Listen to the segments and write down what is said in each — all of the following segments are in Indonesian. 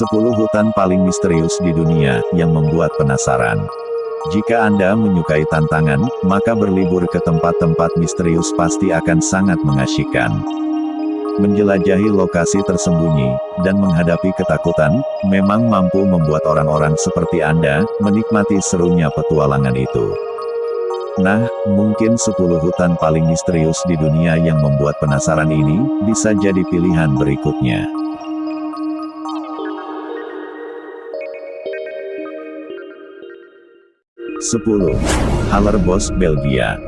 10 hutan paling misterius di dunia yang membuat penasaran. Jika Anda menyukai tantangan, maka berlibur ke tempat-tempat misterius pasti akan sangat mengasyikkan. Menjelajahi lokasi tersembunyi dan menghadapi ketakutan memang mampu membuat orang-orang seperti Anda menikmati serunya petualangan itu. Nah, mungkin 10 hutan paling misterius di dunia yang membuat penasaran ini bisa jadi pilihan berikutnya. 10. Hallerbos, Belgia.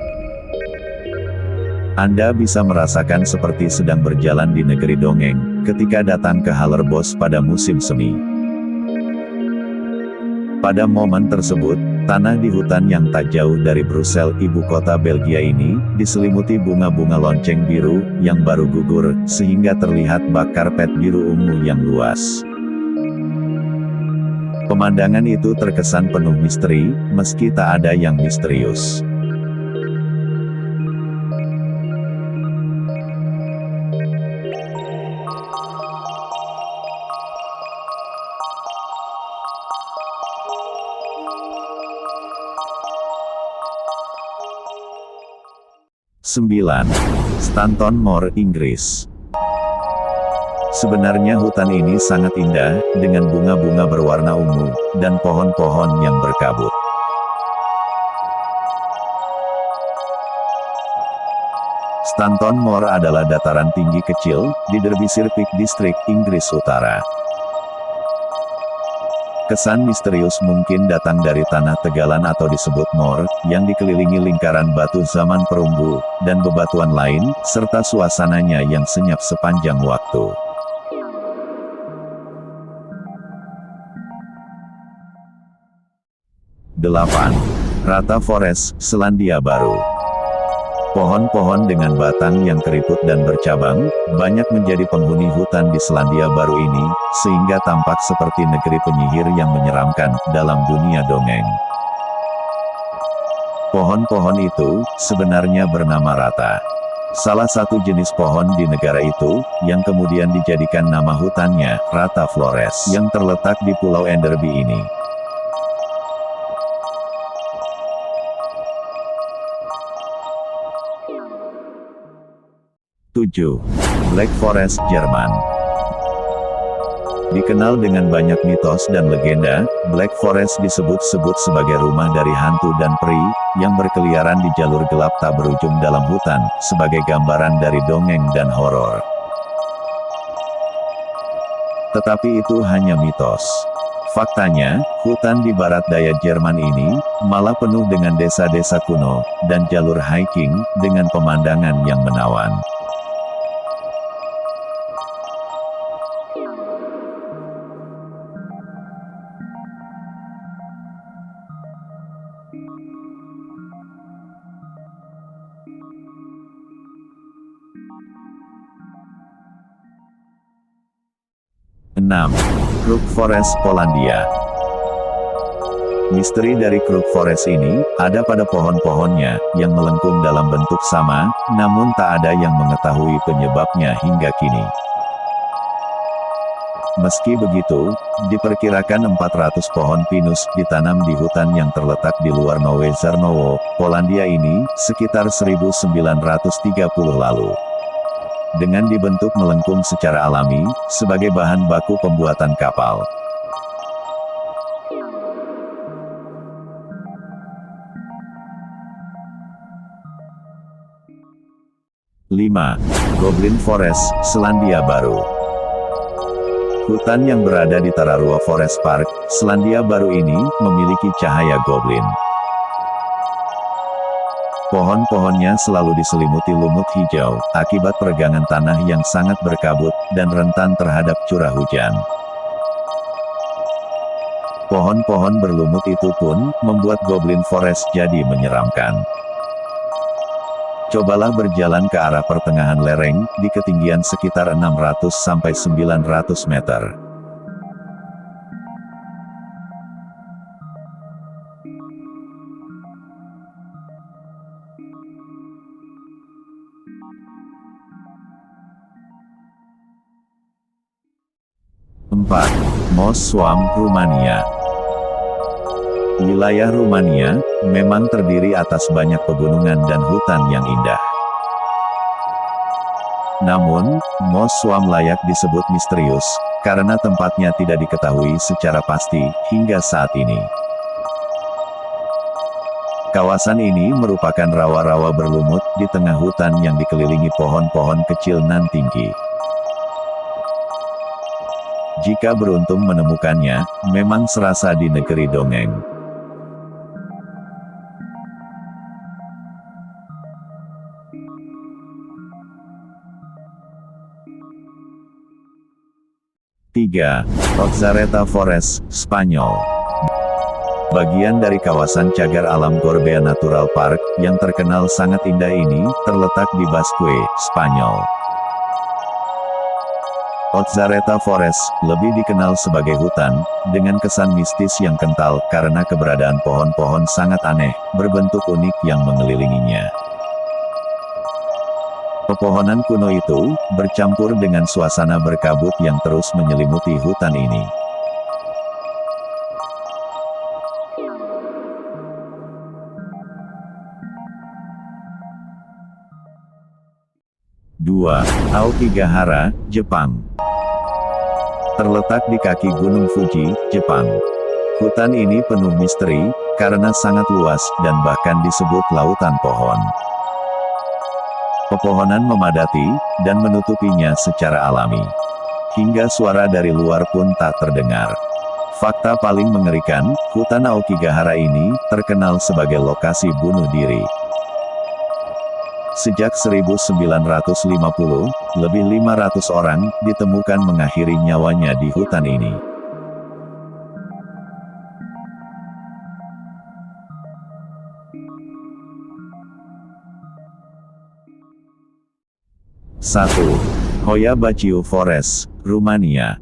Anda bisa merasakan seperti sedang berjalan di negeri dongeng, ketika datang ke Hallerbos pada musim semi. Pada momen tersebut, tanah di hutan yang tak jauh dari Brussels, ibu kota Belgia ini, diselimuti bunga-bunga lonceng biru, yang baru gugur, sehingga terlihat bak karpet biru ungu yang luas. Pemandangan itu terkesan penuh misteri, meski tak ada yang misterius. Sembilan. Stanton Moor, Inggris. Sebenarnya hutan ini sangat indah, dengan bunga-bunga berwarna ungu, dan pohon-pohon yang berkabut. Stanton Moor adalah dataran tinggi kecil, di Derbyshire Peak District, Inggris Utara. Kesan misterius mungkin datang dari tanah tegalan atau disebut moor, yang dikelilingi lingkaran batu zaman perunggu, dan bebatuan lain, serta suasananya yang senyap sepanjang waktu. 8. Rata Forest, Selandia Baru. Pohon-pohon dengan batang yang keriput dan bercabang, banyak menjadi penghuni hutan di Selandia Baru ini, sehingga tampak seperti negeri penyihir yang menyeramkan, dalam dunia dongeng. Pohon-pohon itu, sebenarnya bernama rata. Salah satu jenis pohon di negara itu, yang kemudian dijadikan nama hutannya, Rata Flores, yang terletak di Pulau Enderby ini. 7. Black Forest, Jerman. Dikenal dengan banyak mitos dan legenda, Black Forest disebut-sebut sebagai rumah dari hantu dan peri, yang berkeliaran di jalur gelap tak berujung dalam hutan, sebagai gambaran dari dongeng dan horor. Tetapi itu hanya mitos. Faktanya, hutan di barat daya Jerman ini, malah penuh dengan desa-desa kuno, dan jalur hiking, dengan pemandangan yang menawan. Enam. Crook Forest, Polandia. Misteri dari Crook Forest ini, ada pada pohon-pohonnya, yang melengkung dalam bentuk sama, namun tak ada yang mengetahui penyebabnya hingga kini. Meski begitu, diperkirakan 400 pohon pinus ditanam di hutan yang terletak di luar Nowe Żarnowo, Polandia ini, sekitar 1930 lalu. Dengan dibentuk melengkung secara alami, sebagai bahan baku pembuatan kapal. Lima. Goblin Forest, Selandia Baru. Hutan yang berada di Tararua Forest Park, Selandia Baru ini, memiliki cahaya goblin. Pohon-pohonnya selalu diselimuti lumut hijau, akibat peregangan tanah yang sangat berkabut, dan rentan terhadap curah hujan. Pohon-pohon berlumut itu pun, membuat Goblin Forest jadi menyeramkan. Cobalah berjalan ke arah pertengahan lereng, di ketinggian sekitar 600–900 meter. Mos Swamp, Rumania. Wilayah Rumania memang terdiri atas banyak pegunungan dan hutan yang indah. Namun, Mos Swamp layak disebut misterius, karena tempatnya tidak diketahui secara pasti hingga saat ini. Kawasan ini merupakan rawa-rawa berlumut di tengah hutan yang dikelilingi pohon-pohon kecil nan tinggi. Jika beruntung menemukannya, memang serasa di negeri dongeng. Tiga. Otzareta Forest, Spanyol. Bagian dari kawasan cagar alam Gorbea Natural Park, yang terkenal sangat indah ini, terletak di Basque, Spanyol. Otzareta Forest, lebih dikenal sebagai hutan, dengan kesan mistis yang kental, karena keberadaan pohon-pohon sangat aneh, berbentuk unik yang mengelilinginya. Pepohonan kuno itu, bercampur dengan suasana berkabut yang terus menyelimuti hutan ini. Dua. Aokigahara, Jepang. Terletak di kaki Gunung Fuji, Jepang. Hutan ini penuh misteri, karena sangat luas, dan bahkan disebut lautan pohon. Pepohonan memadati, dan menutupinya secara alami. Hingga suara dari luar pun tak terdengar. Fakta paling mengerikan, hutan Aokigahara ini, terkenal sebagai lokasi bunuh diri. Sejak 1950, lebih 500 orang, ditemukan mengakhiri nyawanya di hutan ini. Satu. Hoia Baciu Forest, Rumania.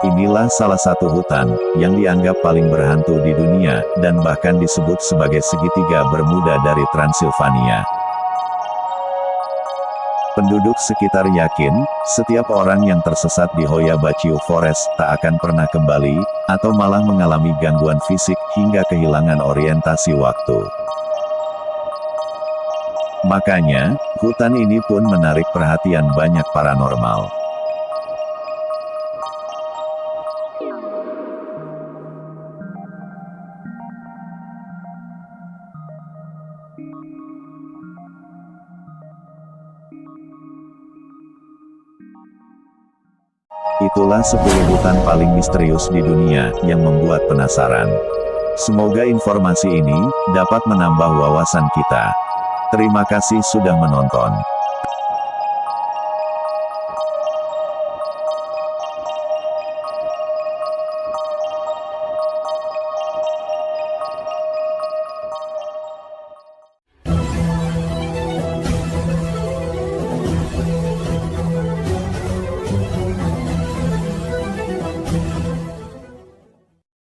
Inilah salah satu hutan, yang dianggap paling berhantu di dunia, dan bahkan disebut sebagai segitiga Bermuda dari Transilvania. Penduduk sekitar yakin, setiap orang yang tersesat di Hoia Baciu Forest tak akan pernah kembali, atau malah mengalami gangguan fisik hingga kehilangan orientasi waktu. Makanya, hutan ini pun menarik perhatian banyak paranormal. Itulah 10 hutan paling misterius di dunia, yang membuat penasaran. Semoga informasi ini, dapat menambah wawasan kita. Terima kasih sudah menonton.